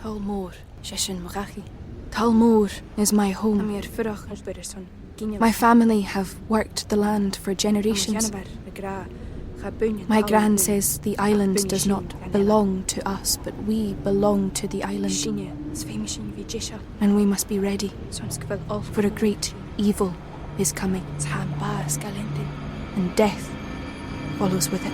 Talmor, Shishin Magachi. Talmor is my home. My family have worked the land for generations. My gran says the island does not belong to us, but we belong to the island. And we must be ready, for a great evil is coming, and death follows with it.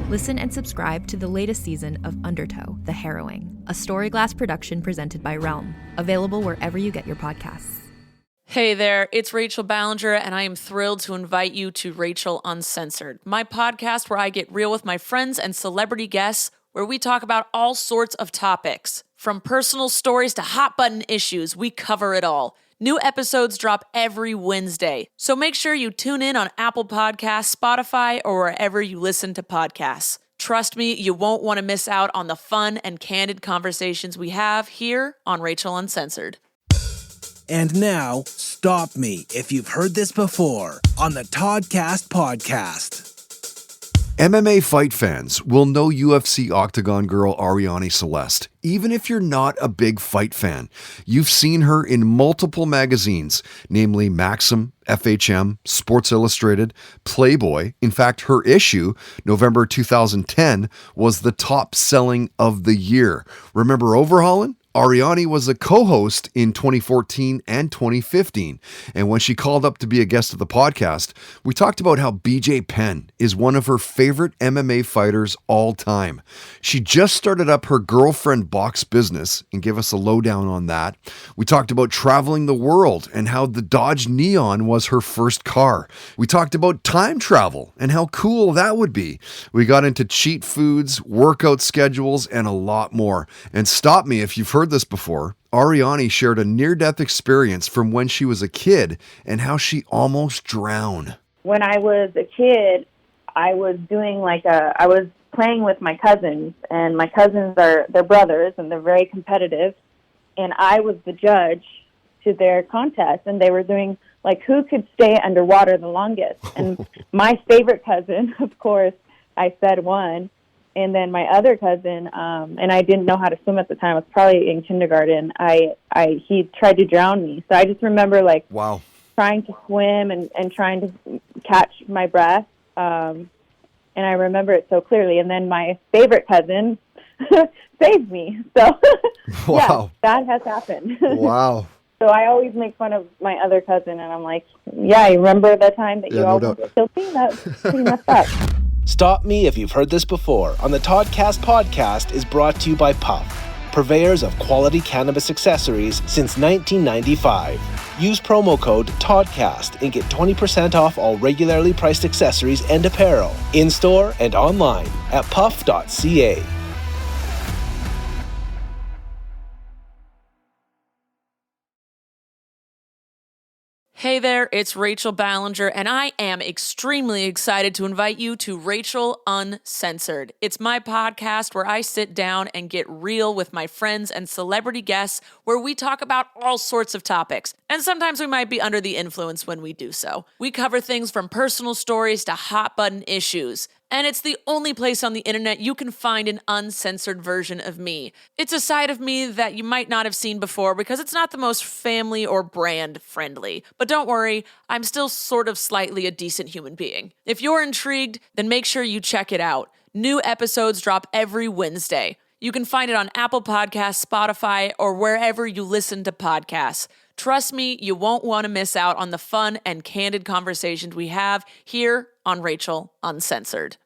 Listen and subscribe to the latest season of Undertow, The Harrowing, a Storyglass production presented by Realm, available wherever you get your podcasts. Hey there, it's Rachel Ballinger, and I am thrilled to invite you to Rachel Uncensored, my podcast where I get real with my friends and celebrity guests, where we talk about all sorts of topics. From personal stories to hot-button issues, we cover it all. New episodes drop every Wednesday, so make sure you tune in on Apple Podcasts, Spotify, or wherever you listen to podcasts. Trust me, you won't want to miss out on the fun and candid conversations we have here on Rachel Uncensored. And now, stop me if you've heard this before on the Toddcast podcast. MMA fight fans will know UFC Octagon girl Arianny Celeste. Even if you're not a big fight fan, you've seen her in multiple magazines, namely Maxim, FHM, Sports Illustrated, Playboy. In fact, her issue, November 2010, was the top selling of the year. Remember Overhauling? Arianny was a co-host in 2014 and 2015, and when she called up to be a guest of the podcast, we talked about how BJ Penn is one of her favorite MMA fighters all time. She just started up her girlfriend box business and gave us a lowdown on that. We talked about traveling the world and how the Dodge Neon was her first car. We talked about time travel and how cool that would be. We got into cheat foods, workout schedules, and a lot more. And stop me if you've heard this before, Arianny shared a near-death experience from when she was a kid and how she almost drowned. When I was a kid, I was doing I was playing with my cousins, and my cousins they're brothers, and they're very competitive, and I was the judge to their contest, and they were doing, who could stay underwater the longest, and my favorite cousin, of course, I said won. And then my other cousin, and I didn't know how to swim at the time. I was probably in kindergarten. He tried to drown me. So I just remember wow, trying to swim and trying to catch my breath. And I remember it so clearly. And then my favorite cousin saved me. So wow, yeah, that has happened. Wow. So I always make fun of my other cousin, and I'm like, yeah, you remember the time that you almost killed me? That's pretty messed up. Stop me if you've heard this before on the Toddcast podcast is brought to you by Puff, purveyors of quality cannabis accessories since 1995. Use promo code TODCAST and get 20% off all regularly priced accessories and apparel, in-store and online at puff.ca. Hey there, it's Rachel Ballinger, and I am extremely excited to invite you to Rachel Uncensored. It's my podcast where I sit down and get real with my friends and celebrity guests, where we talk about all sorts of topics. And sometimes we might be under the influence when we do so. We cover things from personal stories to hot-button issues. And it's the only place on the internet you can find an uncensored version of me. It's a side of me that you might not have seen before because it's not the most family or brand friendly. But don't worry, I'm still sort of slightly a decent human being. If you're intrigued, then make sure you check it out. New episodes drop every Wednesday. You can find it on Apple Podcasts, Spotify, or wherever you listen to podcasts. Trust me, you won't want to miss out on the fun and candid conversations we have here on Rachel Uncensored.